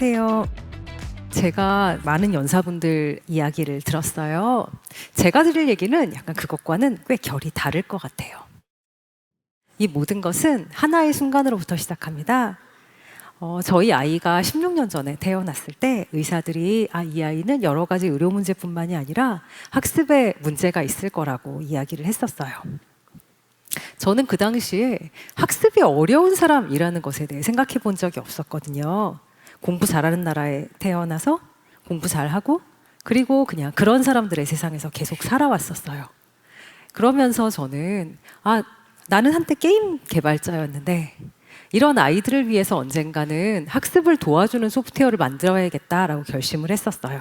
안녕하세요. 제가 많은 연사분들 이야기를 들었어요. 제가 드릴 얘기는 약간 그것과는 꽤 결이 다를 것 같아요. 이 모든 것은 하나의 순간으로부터 시작합니다. 저희 아이가 16년 전에 태어났을 때 의사들이 이 아이는 여러 가지 의료 문제뿐만이 아니라 학습에 문제가 있을 거라고 이야기를 했었어요. 저는 그 당시에 학습이 어려운 사람이라는 것에 대해 생각해 본 적이 없었거든요. 공부 잘하는 나라에 태어나서 공부 잘하고 그리고 그냥 그런 사람들의 세상에서 계속 살아왔었어요. 그러면서 저는 나는 한때 게임 개발자였는데 이런 아이들을 위해서 언젠가는 학습을 도와주는 소프트웨어를 만들어야겠다라고 결심을 했었어요.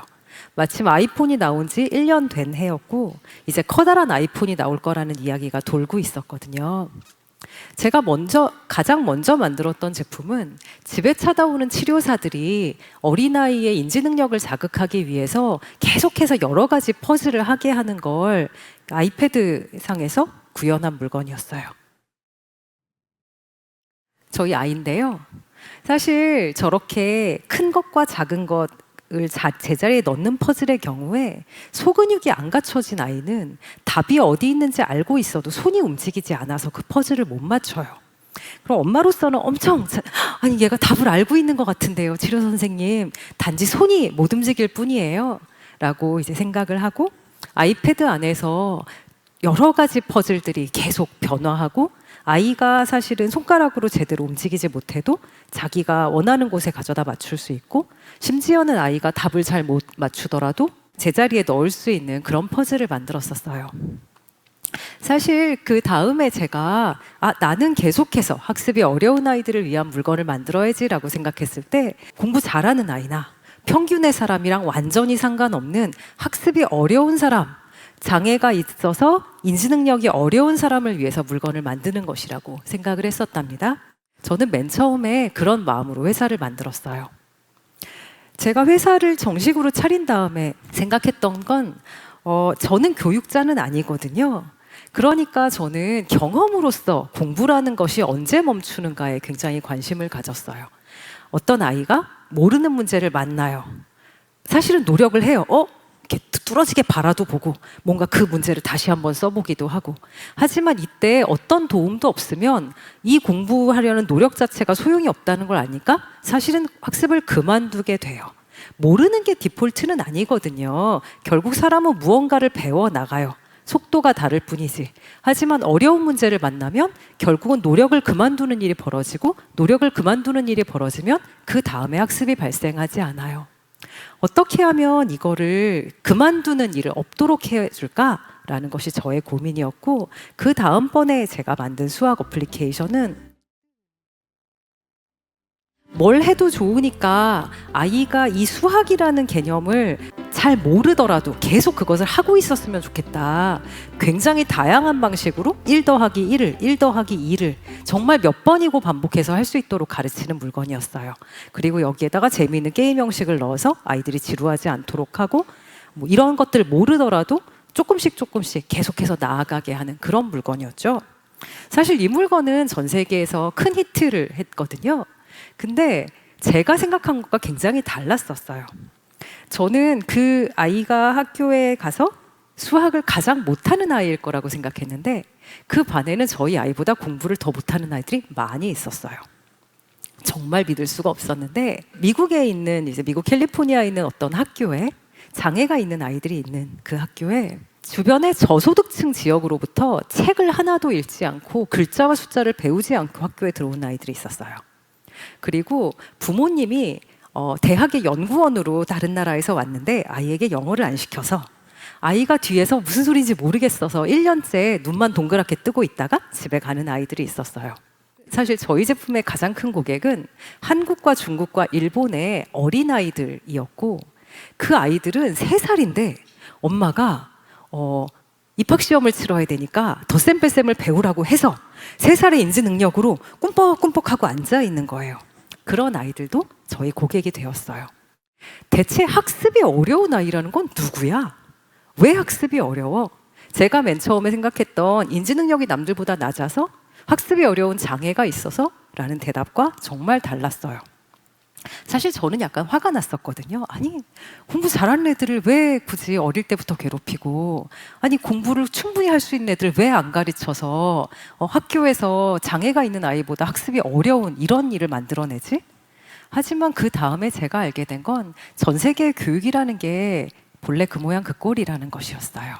마침 아이폰이 나온 지 1년 된 해였고 이제 커다란 아이폰이 나올 거라는 이야기가 돌고 있었거든요. 제가 가장 먼저 만들었던 제품은 집에 찾아오는 치료사들이 어린아이의 인지 능력을 자극하기 위해서 계속해서 여러 가지 퍼즐을 하게 하는 걸 아이패드 상에서 구현한 물건이었어요. 저희 아이인데요. 사실 저렇게 큰 것과 작은 것을 제자리에 넣는 퍼즐의 경우에 소근육이 안 갖춰진 아이는 답이 어디 있는지 알고 있어도 손이 움직이지 않아서 그 퍼즐을 못 맞춰요. 그럼 엄마로서는 아니 얘가 답을 알고 있는 것 같은데요, 치료 선생님. 단지 손이 못 움직일 뿐이에요. 라고 이제 생각을 하고 아이패드 안에서 여러 가지 퍼즐들이 계속 변화하고 아이가 사실은 손가락으로 제대로 움직이지 못해도 자기가 원하는 곳에 가져다 맞출 수 있고 심지어는 아이가 답을 잘 못 맞추더라도 제자리에 넣을 수 있는 그런 퍼즐을 만들었었어요. 사실 그 다음에 제가 나는 계속해서 학습이 어려운 아이들을 위한 물건을 만들어야지라고 생각했을 때 공부 잘하는 아이나 평균의 사람이랑 완전히 상관없는 학습이 어려운 사람, 장애가 있어서 인지 능력이 어려운 사람을 위해서 물건을 만드는 것이라고 생각을 했었답니다. 저는 맨 처음에 그런 마음으로 회사를 만들었어요. 제가 회사를 정식으로 차린 다음에 생각했던 건 저는 교육자는 아니거든요. 그러니까 저는 경험으로서 공부라는 것이 언제 멈추는가에 굉장히 관심을 가졌어요. 어떤 아이가 모르는 문제를 만나요. 사실은 노력을 해요. 이렇게 뚫어지게 바라도 보고 뭔가 그 문제를 다시 한번 써보기도 하고. 하지만 이때 어떤 도움도 없으면 이 공부하려는 노력 자체가 소용이 없다는 걸 아니까 사실은 학습을 그만두게 돼요. 모르는 게 디폴트는 아니거든요. 결국 사람은 무언가를 배워나가요. 속도가 다를 뿐이지. 하지만 어려운 문제를 만나면 결국은 노력을 그만두는 일이 벌어지고 노력을 그만두는 일이 벌어지면 그 다음에 학습이 발생하지 않아요. 어떻게 하면 이거를 그만두는 일을 없도록 해줄까라는 것이 저의 고민이었고 그 다음번에 제가 만든 수학 어플리케이션은 뭘 해도 좋으니까 아이가 이 수학이라는 개념을 잘 모르더라도 계속 그것을 하고 있었으면 좋겠다. 굉장히 다양한 방식으로 1 더하기 1을 1 더하기 2를 정말 몇 번이고 반복해서 할 수 있도록 가르치는 물건이었어요. 그리고 여기에다가 재미있는 게임 형식을 넣어서 아이들이 지루하지 않도록 하고 이런 것들을 모르더라도 조금씩 계속해서 나아가게 하는 그런 물건이었죠. 사실 이 물건은 전 세계에서 큰 히트를 했거든요. 근데 제가 생각한 것과 굉장히 달랐었어요. 저는 그 아이가 학교에 가서 수학을 가장 못하는 아이일 거라고 생각했는데 그 반에는 저희 아이보다 공부를 더 못하는 아이들이 많이 있었어요. 정말 믿을 수가 없었는데 미국에 있는 미국 캘리포니아에 있는 어떤 학교에 장애가 있는 아이들이 있는 그 학교에 주변의 저소득층 지역으로부터 책을 하나도 읽지 않고 글자와 숫자를 배우지 않고 학교에 들어온 아이들이 있었어요. 그리고 부모님이 대학의 연구원으로 다른 나라에서 왔는데 아이에게 영어를 안 시켜서 아이가 뒤에서 무슨 소리인지 모르겠어서 1년째 눈만 동그랗게 뜨고 있다가 집에 가는 아이들이 있었어요. 사실 저희 제품의 가장 큰 고객은 한국과 중국과 일본의 어린아이들이었고 그 아이들은 3살인데 엄마가 입학시험을 치러야 되니까 덧셈 뺄셈을 배우라고 해서 3살의 인지 능력으로 꿈뻑꿈뻑하고 앉아있는 거예요. 그런 아이들도 저희 고객이 되었어요. 대체 학습이 어려운 아이라는 건 누구야? 왜 학습이 어려워? 제가 맨 처음에 생각했던 인지 능력이 남들보다 낮아서 학습이 어려운 장애가 있어서 라는 대답과 정말 달랐어요. 사실 저는 약간 화가 났었거든요. 아니, 공부 잘하는 애들을 왜 굳이 어릴 때부터 괴롭히고, 아니, 공부를 충분히 할 수 있는 애들을 왜 안 가르쳐서 학교에서 장애가 있는 아이보다 학습이 어려운 이런 일을 만들어내지? 하지만 그 다음에 제가 알게 된 건 전 세계의 교육이라는 게 본래 그 모양 그 꼴이라는 것이었어요.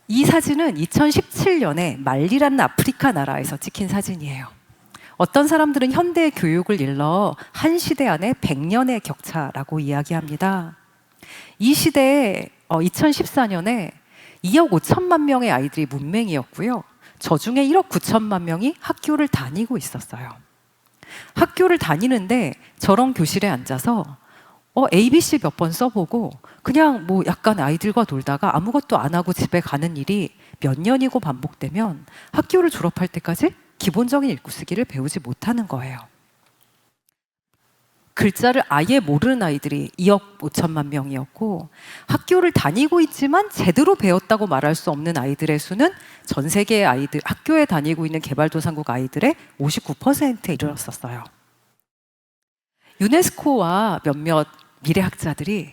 이 사진은 2017년에 말리라는 아프리카 나라에서 찍힌 사진이에요. 어떤 사람들은 현대의 교육을 일러 한 시대 안에 100년의 격차라고 이야기합니다. 이 시대에 2014년에 2억 5천만 명의 아이들이 문맹이었고요. 저 중에 1억 9천만 명이 학교를 다니고 있었어요. 학교를 다니는데 저런 교실에 앉아서 ABC 몇 번 써보고 그냥 뭐 약간 아이들과 놀다가 아무것도 안 하고 집에 가는 일이 몇 년이고 반복되면 학교를 졸업할 때까지 기본적인 읽고 쓰기를 배우지 못하는 거예요. 글자를 아예 모르는 아이들이 2억 5천만 명이었고 학교를 다니고 있지만 제대로 배웠다고 말할 수 없는 아이들의 수는 전 세계의 아이들, 학교에 다니고 있는 개발도상국 아이들의 59%에 이르렀었어요. 유네스코와 몇몇 미래학자들이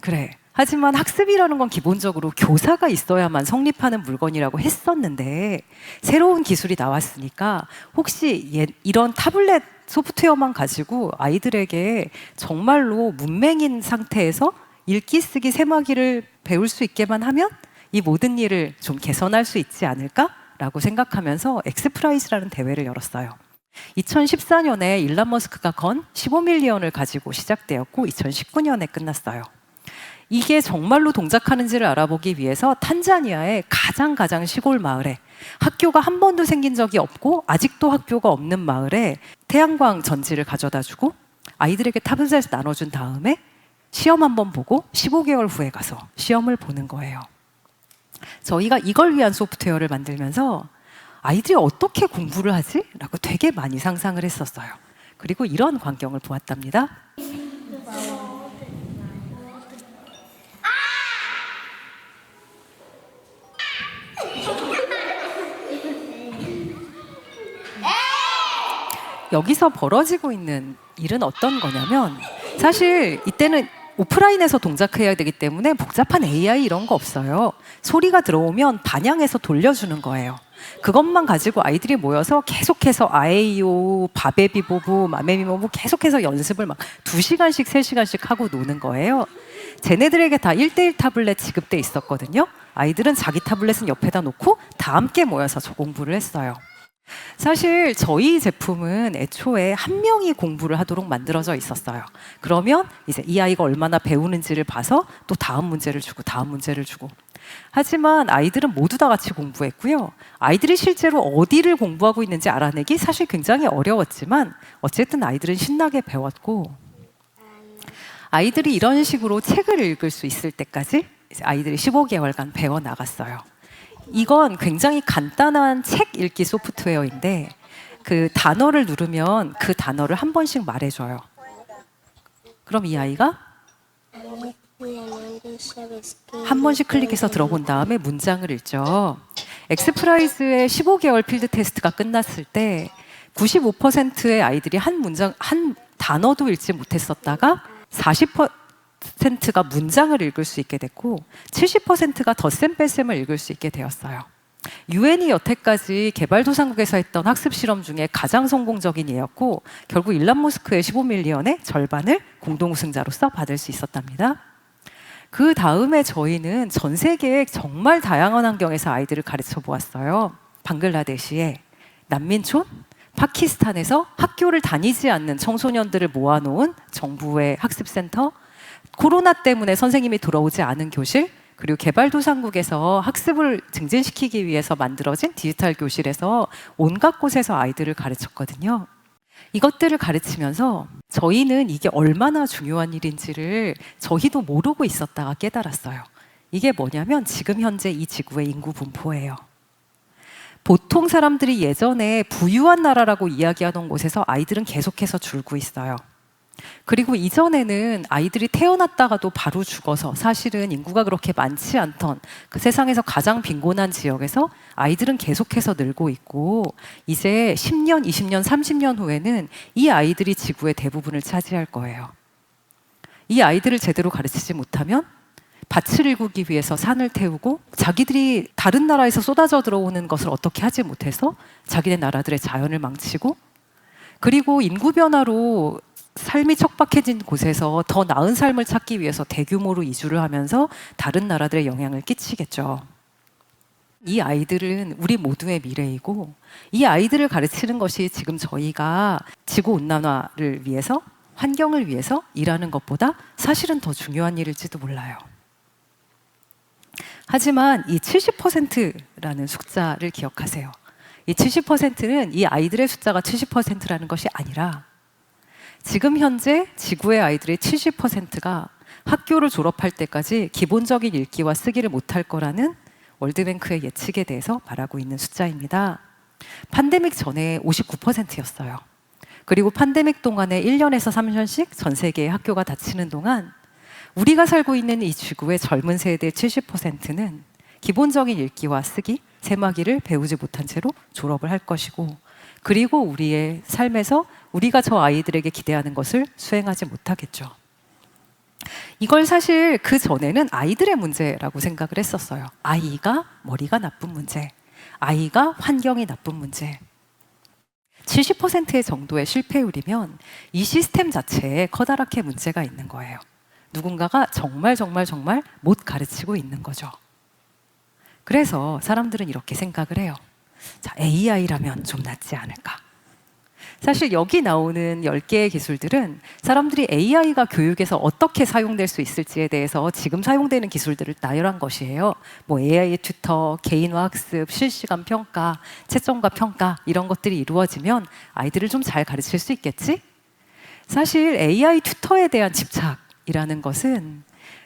그래. 하지만 학습이라는 건 기본적으로 교사가 있어야만 성립하는 물건이라고 했었는데 새로운 기술이 나왔으니까 혹시 이런 타블렛 소프트웨어만 가지고 아이들에게 정말로 문맹인 상태에서 읽기, 쓰기, 세마기를 배울 수 있게만 하면 이 모든 일을 좀 개선할 수 있지 않을까라고 생각하면서 엑스프라이즈라는 대회를 열었어요. 2014년에 일론 머스크가 건 15밀리언을 가지고 시작되었고 2019년에 끝났어요. 이게 정말로 동작하는지를 알아보기 위해서 탄자니아의 가장 시골 마을에 학교가 한 번도 생긴 적이 없고 아직도 학교가 없는 마을에 태양광 전지를 가져다주고 아이들에게 타블렛을 나눠준 다음에 시험 한번 보고 15개월 후에 가서 시험을 보는 거예요. 저희가 이걸 위한 소프트웨어를 만들면서 아이들이 어떻게 공부를 하지? 라고 되게 많이 상상을 했었어요. 그리고 이런 광경을 보았답니다. 여기서 벌어지고 있는 일은 어떤 거냐면 사실 이때는 오프라인에서 동작해야 되기 때문에 복잡한 AI 이런 거 없어요. 소리가 들어오면 반향해서 돌려주는 거예요. 그것만 가지고 아이들이 모여서 계속해서 아에이오, 바베비보부, 마메미모부 계속해서 연습을 막 2시간씩, 3시간씩 하고 노는 거예요. 쟤네들에게 다 1대1 타블렛 지급돼 있었거든요. 아이들은 자기 타블렛은 옆에다 놓고 다 함께 모여서 저 공부를 했어요. 사실 저희 제품은 애초에 한 명이 공부를 하도록 만들어져 있었어요. 그러면 이제 이 아이가 얼마나 배우는지를 봐서 또 다음 문제를 주고 다음 문제를 주고. 하지만 아이들은 모두 다 같이 공부했고요. 아이들이 실제로 어디를 공부하고 있는지 알아내기 사실 굉장히 어려웠지만 어쨌든 아이들은 신나게 배웠고 아이들이 이런 식으로 책을 읽을 수 있을 때까지 이제 아이들이 15개월간 배워나갔어요. 이건 굉장히 간단한 책 읽기 소프트웨어인데 그 단어를 누르면 그 단어를 한 번씩 말해줘요. 그럼 이 아이가 한 번씩 클릭해서 들어본 다음에 문장을 읽죠. 엑스프라이즈의 15개월 필드 테스트가 끝났을 때 95%의 아이들이 한 단어도 읽지 못했었다가 40%가 문장을 읽을 수 있게 됐고 70%가 덧셈 뺄셈을 읽을 수 있게 되었어요. 유엔이 여태까지 개발도상국에서 했던 학습 실험 중에 가장 성공적인 예였고 결국 일론 머스크의 15밀리언의 절반을 공동 우승자로서 받을 수 있었답니다. 그 다음에 저희는 전 세계의 정말 다양한 환경에서 아이들을 가르쳐 보았어요. 방글라데시에 난민촌, 파키스탄에서 학교를 다니지 않는 청소년들을 모아놓은 정부의 학습센터, 코로나 때문에 선생님이 들어오지 않은 교실, 그리고 개발도상국에서 학습을 증진시키기 위해서 만들어진 디지털 교실에서 온갖 곳에서 아이들을 가르쳤거든요. 이것들을 가르치면서 저희는 이게 얼마나 중요한 일인지를 저희도 모르고 있었다가 깨달았어요. 이게 뭐냐면 지금 현재 이 지구의 인구 분포예요. 보통 사람들이 예전에 부유한 나라라고 이야기하던 곳에서 아이들은 계속해서 줄고 있어요. 그리고 이전에는 아이들이 태어났다가도 바로 죽어서 사실은 인구가 그렇게 많지 않던 그 세상에서 가장 빈곤한 지역에서 아이들은 계속해서 늘고 있고, 이제 10년, 20년, 30년 후에는 이 아이들이 지구의 대부분을 차지할 거예요. 이 아이들을 제대로 가르치지 못하면 밭을 일구기 위해서 산을 태우고, 자기들이 다른 나라에서 쏟아져 들어오는 것을 어떻게 하지 못해서 자기네 나라들의 자연을 망치고, 그리고 인구 변화로 삶이 척박해진 곳에서 더 나은 삶을 찾기 위해서 대규모로 이주를 하면서 다른 나라들의 영향을 끼치겠죠. 이 아이들은 우리 모두의 미래이고, 이 아이들을 가르치는 것이 지금 저희가 지구온난화를 위해서, 환경을 위해서 일하는 것보다 사실은 더 중요한 일일지도 몰라요. 하지만 이 70%라는 숫자를 기억하세요. 이 70%는 이 아이들의 숫자가 70%라는 것이 아니라, 지금 현재 지구의 아이들의 70%가 학교를 졸업할 때까지 기본적인 읽기와 쓰기를 못할 거라는 월드뱅크의 예측에 대해서 말하고 있는 숫자입니다. 팬데믹 전에 59%였어요. 그리고 팬데믹 동안에 1년에서 3년씩 전 세계의 학교가 닫히는 동안 우리가 살고 있는 이 지구의 젊은 세대의 70%는 기본적인 읽기와 쓰기, 세마기를 배우지 못한 채로 졸업을 할 것이고, 그리고 우리의 삶에서 우리가 저 아이들에게 기대하는 것을 수행하지 못하겠죠. 이걸 사실 그 전에는 아이들의 문제라고 생각을 했었어요. 아이가 머리가 나쁜 문제, 아이가 환경이 나쁜 문제. 70%의 정도의 실패율이면 이 시스템 자체에 커다랗게 문제가 있는 거예요. 누군가가 정말 못 가르치고 있는 거죠. 그래서 사람들은 이렇게 생각을 해요. 자, AI라면 좀 낫지 않을까? 사실 여기 나오는 10개의 기술들은 사람들이 AI가 교육에서 어떻게 사용될 수 있을지에 대해서 지금 사용되는 기술들을 나열한 것이에요. 뭐 AI 튜터, 개인화 학습, 실시간 평가, 채점과 평가, 이런 것들이 이루어지면 아이들을 좀 잘 가르칠 수 있겠지? 사실 AI 튜터에 대한 집착이라는 것은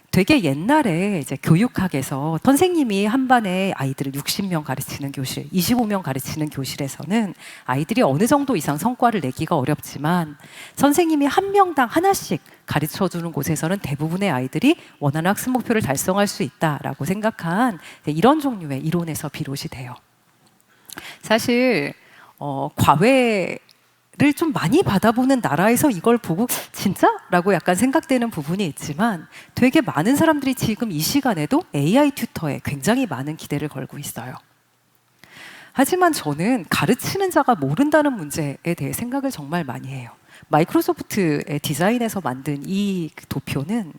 되게 옛날에 이제 교육학에서 선생님이 한 반에 아이들을 60명 가르치는 교실, 25명 가르치는 교실에서는 아이들이 어느 정도 이상 성과를 내기가 어렵지만, 선생님이 한 명당 하나씩 가르쳐주는 곳에서는 대부분의 아이들이 원하는 학습 목표를 달성할 수 있다라고 생각한 이런 종류의 이론에서 비롯이 돼요. 사실 과외를 좀 많이 받아보는 나라에서 이걸 보고 진짜? 라고 약간 생각되는 부분이 있지만, 되게 많은 사람들이 지금 이 시간에도 AI 튜터에 굉장히 많은 기대를 걸고 있어요. 하지만 저는 가르치는 자가 모른다는 문제에 대해 생각을 정말 많이 해요. 마이크로소프트의 디자인에서 만든 이 도표는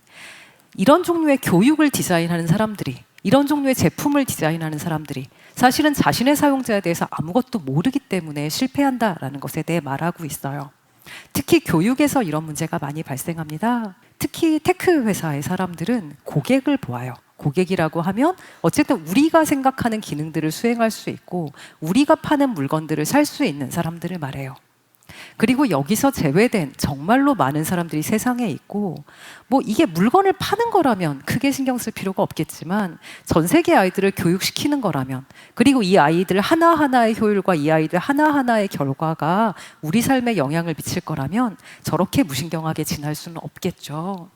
이런 종류의 교육을 디자인하는 사람들이, 이런 종류의 제품을 디자인하는 사람들이 사실은 자신의 사용자에 대해서 아무것도 모르기 때문에 실패한다라는 것에 대해 말하고 있어요. 특히 교육에서 이런 문제가 많이 발생합니다. 특히 테크 회사의 사람들은 고객을 보아요. 고객이라고 하면 어쨌든 우리가 생각하는 기능들을 수행할 수 있고, 우리가 파는 물건들을 살 수 있는 사람들을 말해요. 그리고 여기서 제외된 정말로 많은 사람들이 세상에 있고, 뭐 이게 물건을 파는 거라면 크게 신경 쓸 필요가 없겠지만, 전 세계 아이들을 교육시키는 거라면, 그리고 이 아이들 하나하나의 효율과 이 아이들 하나하나의 결과가 우리 삶에 영향을 미칠 거라면 저렇게 무신경하게 지날 수는 없겠죠.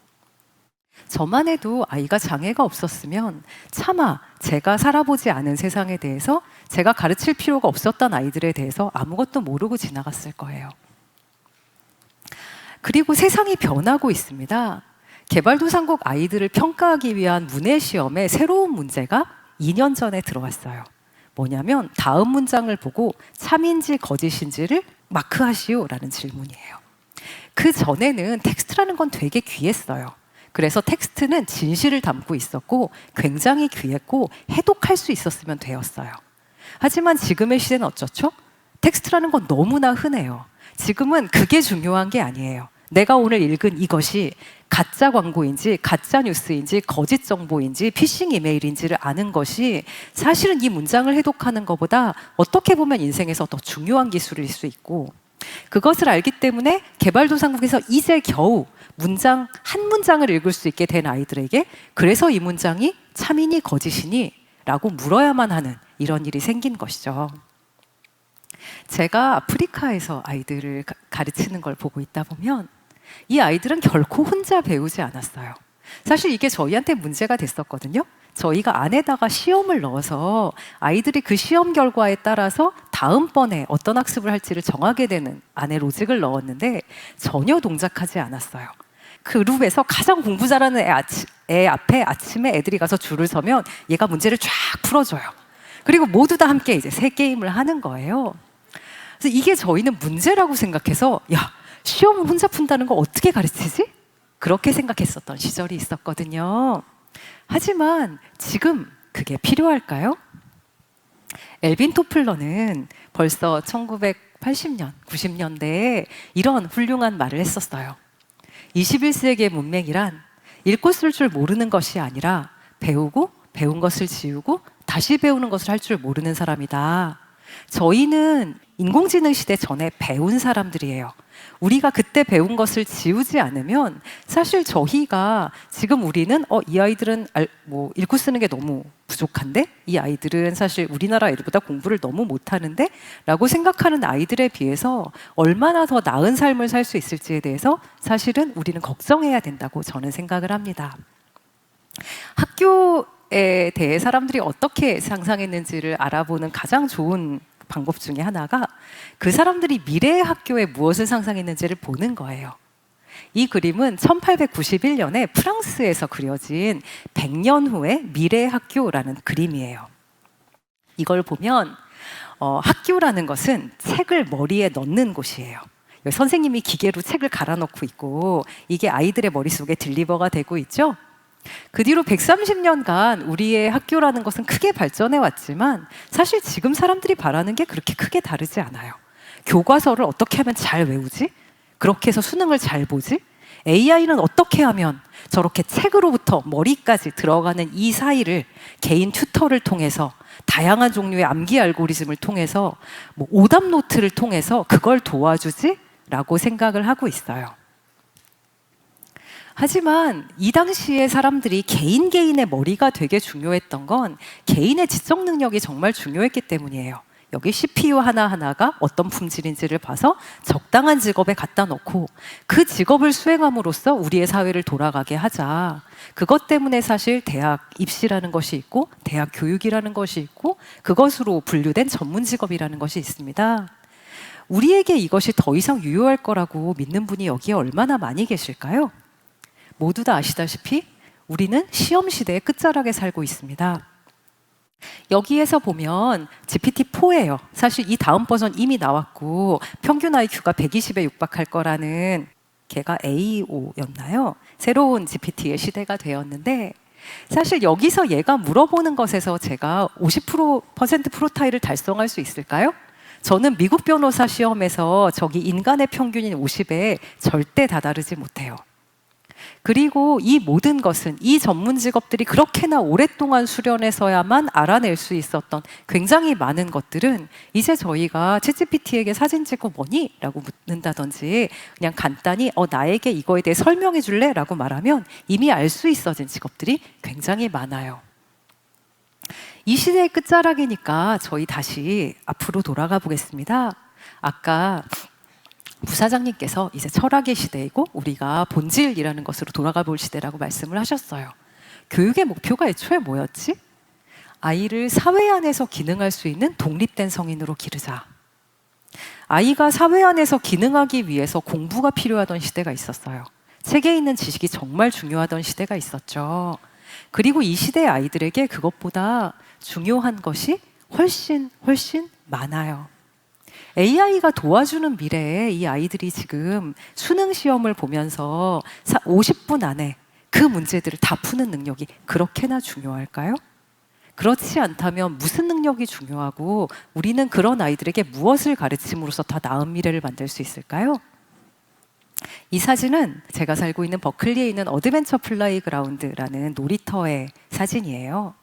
저만 해도 아이가 장애가 없었으면 차마 제가 살아보지 않은 세상에 대해서, 제가 가르칠 필요가 없었던 아이들에 대해서 아무것도 모르고 지나갔을 거예요. 그리고 세상이 변하고 있습니다. 개발도상국 아이들을 평가하기 위한 문해시험에 새로운 문제가 2년 전에 들어왔어요. 뭐냐면 다음 문장을 보고 참인지 거짓인지를 마크하시오라는 질문이에요. 그 전에는 텍스트라는 건 되게 귀했어요. 그래서 텍스트는 진실을 담고 있었고 굉장히 귀했고 해독할 수 있었으면 되었어요. 하지만 지금의 시대는 어쩌죠? 텍스트라는 건 너무나 흔해요. 지금은 그게 중요한 게 아니에요. 내가 오늘 읽은 이것이 가짜 광고인지 가짜 뉴스인지 거짓 정보인지 피싱 이메일인지를 아는 것이 사실은 이 문장을 해독하는 것보다 어떻게 보면 인생에서 더 중요한 기술일 수 있고, 그것을 알기 때문에 개발도상국에서 이제 겨우 문장 한 문장을 읽을 수 있게 된 아이들에게 그래서 이 문장이 참이니 거짓이니? 라고 물어야만 하는 이런 일이 생긴 것이죠. 제가 아프리카에서 아이들을 가르치는 걸 보고 있다 보면 이 아이들은 결코 혼자 배우지 않았어요. 사실 이게 저희한테 문제가 됐었거든요. 저희가 안에다가 시험을 넣어서 아이들이 그 시험 결과에 따라서 다음번에 어떤 학습을 할지를 정하게 되는 안에 로직을 넣었는데 전혀 동작하지 않았어요. 그 룹에서 가장 공부 잘하는 애 앞에 아침에 애들이 가서 줄을 서면 얘가 문제를 쫙 풀어줘요. 그리고 모두 다 함께 이제 새 게임을 하는 거예요. 그래서 이게 저희는 문제라고 생각해서 야, 시험을 혼자 푼다는 거 어떻게 가르치지? 그렇게 생각했었던 시절이 있었거든요. 하지만 지금 그게 필요할까요? 엘빈 토플러는 벌써 1980년, 90년대에 이런 훌륭한 말을 했었어요. 21세기의 문맹이란 읽고 쓸 줄 모르는 것이 아니라 배우고 배운 것을 지우고 다시 배우는 것을 할 줄 모르는 사람이다. 저희는 인공지능 시대 전에 배운 사람들이에요. 우리가 그때 배운 것을 지우지 않으면 사실 저희가 지금 우리는 이 아이들은 읽고 쓰는 게 너무 부족한데 이 아이들은 사실 우리나라 애들보다 공부를 너무 못하는데 라고 생각하는 아이들에 비해서 얼마나 더 나은 삶을 살 수 있을지에 대해서 사실은 우리는 걱정해야 된다고 저는 생각을 합니다. 학교에 대해 사람들이 어떻게 상상했는지를 알아보는 가장 좋은 방법 중에 하나가 그 사람들이 미래의 학교에 무엇을 상상했는지를 보는 거예요. 이 그림은 1891년에 프랑스에서 그려진 100년 후의 미래의 학교라는 그림이에요. 이걸 보면 학교라는 것은 책을 머리에 넣는 곳이에요. 선생님이 기계로 책을 갈아넣고 있고 이게 아이들의 머릿속에 딜리버가 되고 있죠. 그 뒤로 130년간 우리의 학교라는 것은 크게 발전해 왔지만 사실 지금 사람들이 바라는 게 그렇게 크게 다르지 않아요. 교과서를 어떻게 하면 잘 외우지? 그렇게 해서 수능을 잘 보지? AI는 어떻게 하면 저렇게 책으로부터 머리까지 들어가는 이 사이를 개인 튜터를 통해서 다양한 종류의 암기 알고리즘을 통해서 오답 노트를 통해서 그걸 도와주지? 라고 생각을 하고 있어요. 하지만 이 당시에 사람들이 개인의 머리가 되게 중요했던 건 개인의 지적 능력이 정말 중요했기 때문이에요. 여기 CPU 하나하나가 어떤 품질인지를 봐서 적당한 직업에 갖다 놓고 그 직업을 수행함으로써 우리의 사회를 돌아가게 하자. 그것 때문에 사실 대학 입시라는 것이 있고 대학 교육이라는 것이 있고 그것으로 분류된 전문 직업이라는 것이 있습니다. 우리에게 이것이 더 이상 유효할 거라고 믿는 분이 여기에 얼마나 많이 계실까요? 모두 다 아시다시피 우리는 시험 시대의 끝자락에 살고 있습니다. 여기에서 보면 GPT-4예요. 사실 이 다음 버전 이미 나왔고 평균 IQ가 120에 육박할 거라는 걔가 A5였나요? 새로운 GPT의 시대가 되었는데 사실 여기서 얘가 물어보는 것에서 제가 50% 프로타일을 달성할 수 있을까요? 저는 미국 변호사 시험에서 저기 인간의 평균인 50에 절대 다다르지 못해요. 그리고 이 모든 것은 이 전문 직업들이 그렇게나 오랫동안 수련해서야만 알아낼 수 있었던 굉장히 많은 것들은 이제 저희가 챗GPT에게 사진 찍고 뭐니? 라고 묻는다든지 그냥 간단히 나에게 이거에 대해 설명해 줄래? 라고 말하면 이미 알 수 있어진 직업들이 굉장히 많아요. 이 시대의 끝자락이니까 저희 다시 앞으로 돌아가 보겠습니다. 아까 부사장님께서 이제 철학의 시대이고 우리가 본질이라는 것으로 돌아가 볼 시대라고 말씀을 하셨어요. 교육의 목표가 애초에 뭐였지? 아이를 사회 안에서 기능할 수 있는 독립된 성인으로 기르자. 아이가 사회 안에서 기능하기 위해서 공부가 필요하던 시대가 있었어요. 책에 있는 지식이 정말 중요하던 시대가 있었죠. 그리고 이 시대의 아이들에게 그것보다 중요한 것이 훨씬 많아요. AI가 도와주는 미래에 이 아이들이 지금 수능 시험을 보면서 50분 안에 그 문제들을 다 푸는 능력이 그렇게나 중요할까요? 그렇지 않다면 무슨 능력이 중요하고 우리는 그런 아이들에게 무엇을 가르침으로써 더 나은 미래를 만들 수 있을까요? 이 사진은 제가 살고 있는 버클리에 있는 어드벤처 플레이그라운드라는 놀이터의 사진이에요.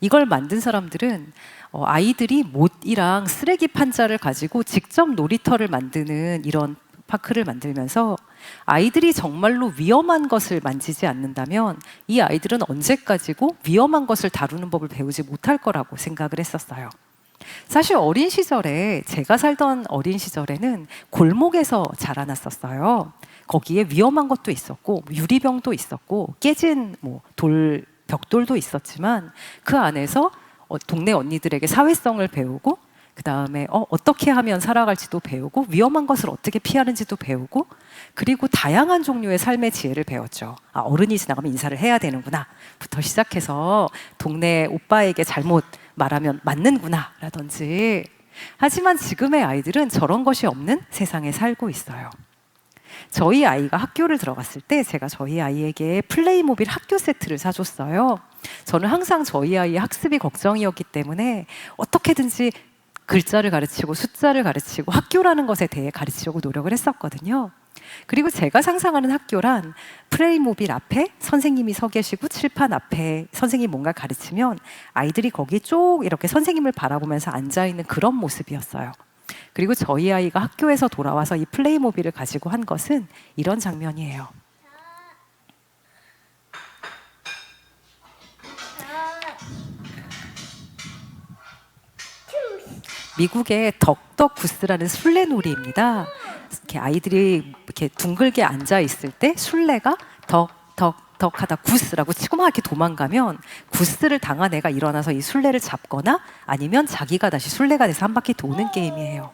이걸 만든 사람들은 아이들이 못이랑 쓰레기 판자를 가지고 직접 놀이터를 만드는 이런 파크를 만들면서 아이들이 정말로 위험한 것을 만지지 않는다면 이 아이들은 언제까지고 위험한 것을 다루는 법을 배우지 못할 거라고 생각을 했었어요. 사실 어린 시절에 제가 살던 어린 시절에는 골목에서 자라났었어요. 거기에 위험한 것도 있었고 유리병도 있었고 깨진 벽돌도 있었지만 그 안에서 동네 언니들에게 사회성을 배우고 그 다음에 어떻게 하면 살아갈지도 배우고 위험한 것을 어떻게 피하는지도 배우고 그리고 다양한 종류의 삶의 지혜를 배웠죠. 어른이 지나가면 인사를 해야 되는구나 부터 시작해서 동네 오빠에게 잘못 말하면 맞는구나 라든지. 하지만 지금의 아이들은 저런 것이 없는 세상에 살고 있어요. 저희 아이가 학교를 들어갔을 때 제가 저희 아이에게 플레이모빌 학교 세트를 사줬어요. 저는 항상 저희 아이의 학습이 걱정이었기 때문에 어떻게든지 글자를 가르치고 숫자를 가르치고 학교라는 것에 대해 가르치려고 노력을 했었거든요. 그리고 제가 상상하는 학교란 플레이모빌 앞에 선생님이 서 계시고 칠판 앞에 선생님이 뭔가 가르치면 아이들이 거기 쭉 이렇게 선생님을 바라보면서 앉아있는 그런 모습이었어요. 그리고 저희 아이가 학교에서 돌아와서 이 플레이모빌을 가지고 한 것은 이런 장면이에요. 미국의 덕덕구스라는 술래놀이입니다. 이렇게 아이들이 이렇게 둥글게 앉아 있을 때 술래가 덕덕덕 하다 구스라고 치고 막 이렇게 도망가면 구스를 당한 애가 일어나서 이 술래를 잡거나 아니면 자기가 다시 술래가 돼서 한 바퀴 도는 게임이에요.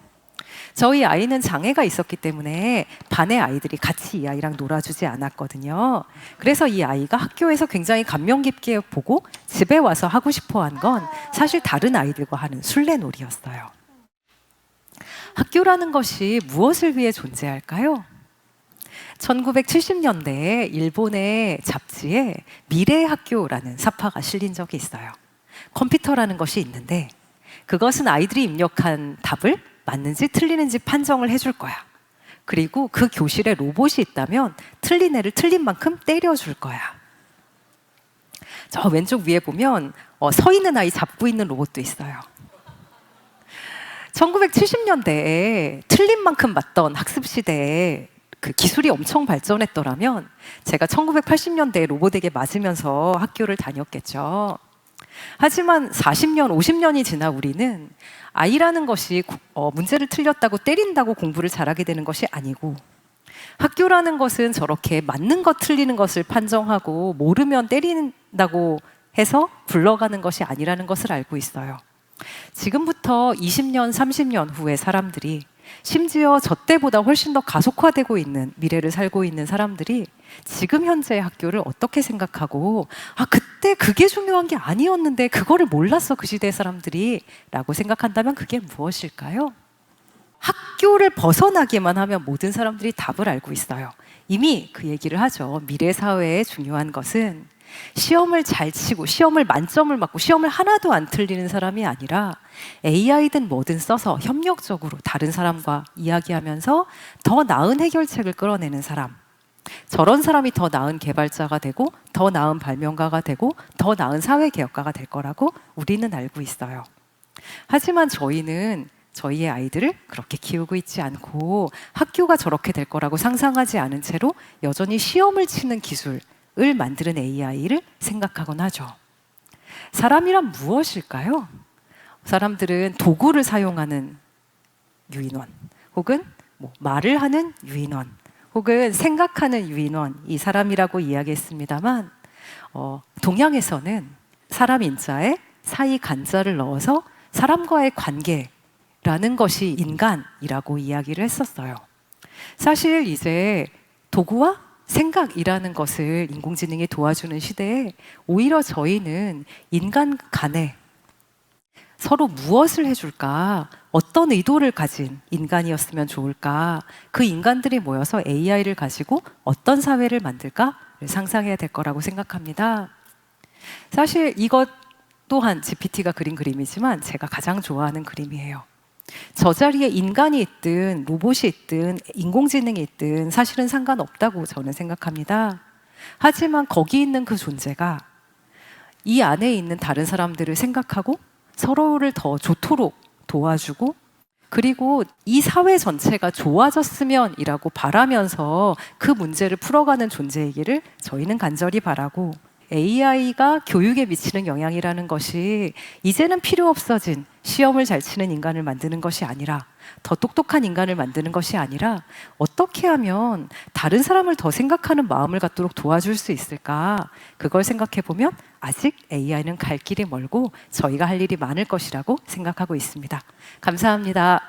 저희 아이는 장애가 있었기 때문에 반의 아이들이 같이 이 아이랑 놀아주지 않았거든요. 그래서 이 아이가 학교에서 굉장히 감명 깊게 보고 집에 와서 하고 싶어 한 건 사실 다른 아이들과 하는 술래놀이였어요. 학교라는 것이 무엇을 위해 존재할까요? 1970년대에 일본의 잡지에 미래의 학교라는 사파가 실린 적이 있어요. 컴퓨터라는 것이 있는데 그것은 아이들이 입력한 답을 맞는지 틀리는지 판정을 해줄 거야. 그리고 그 교실에 로봇이 있다면 틀린 애를 틀린 만큼 때려줄 거야. 저 왼쪽 위에 보면 서 있는 아이 잡고 있는 로봇도 있어요. 1970년대에 틀린 만큼 맞던 학습 시대에 그 기술이 엄청 발전했더라면 제가 1980년대에 로봇에게 맞으면서 학교를 다녔겠죠. 하지만 40년, 50년이 지나 우리는 아이라는 것이 문제를 틀렸다고 때린다고 공부를 잘하게 되는 것이 아니고 학교라는 것은 저렇게 맞는 것 틀리는 것을 판정하고 모르면 때린다고 해서 굴러가는 것이 아니라는 것을 알고 있어요. 지금부터 20년, 30년 후의 사람들이 심지어 저 때보다 훨씬 더 가속화되고 있는 미래를 살고 있는 사람들이 지금 현재의 학교를 어떻게 생각하고 그때 그게 중요한 게 아니었는데 그거를 몰랐어 그 시대의 사람들이 라고 생각한다면 그게 무엇일까요? 학교를 벗어나기만 하면 모든 사람들이 답을 알고 있어요. 이미 그 얘기를 하죠. 미래 사회에 중요한 것은 시험을 잘 치고 시험을 만점을 맞고 시험을 하나도 안 틀리는 사람이 아니라 AI든 뭐든 써서 협력적으로 다른 사람과 이야기하면서 더 나은 해결책을 끌어내는 사람, 저런 사람이 더 나은 개발자가 되고 더 나은 발명가가 되고 더 나은 사회개혁가가 될 거라고 우리는 알고 있어요. 하지만 저희는 저희의 아이들을 그렇게 키우고 있지 않고 학교가 저렇게 될 거라고 상상하지 않은 채로 여전히 시험을 치는 기술을 만드는 AI를 생각하곤 하죠. 사람이란 무엇일까요? 사람들은 도구를 사용하는 유인원, 혹은 말을 하는 유인원, 혹은 생각하는 유인원, 이 사람이라고 이야기했습니다만 동양에서는 사람 인자에 사이 간자를 넣어서 사람과의 관계라는 것이 인간이라고 이야기를 했었어요. 사실 이제 도구와 생각이라는 것을 인공지능이 도와주는 시대에 오히려 저희는 인간 간에 서로 무엇을 해줄까? 어떤 의도를 가진 인간이었으면 좋을까? 그 인간들이 모여서 AI를 가지고 어떤 사회를 만들까를 상상해야 될 거라고 생각합니다. 사실 이것 또한 GPT가 그린 그림이지만 제가 가장 좋아하는 그림이에요. 저 자리에 인간이 있든 로봇이 있든 인공지능이 있든 사실은 상관없다고 저는 생각합니다. 하지만 거기 있는 그 존재가 이 안에 있는 다른 사람들을 생각하고 서로를 더 좋도록 도와주고 그리고 이 사회 전체가 좋아졌으면 이라고 바라면서 그 문제를 풀어가는 존재이기를 저희는 간절히 바라고 AI가 교육에 미치는 영향이라는 것이 이제는 필요 없어진 시험을 잘 치는 인간을 만드는 것이 아니라, 더 똑똑한 인간을 만드는 것이 아니라, 어떻게 하면 다른 사람을 더 생각하는 마음을 갖도록 도와줄 수 있을까? 그걸 생각해 보면 아직 AI는 갈 길이 멀고 저희가 할 일이 많을 것이라고 생각하고 있습니다. 감사합니다.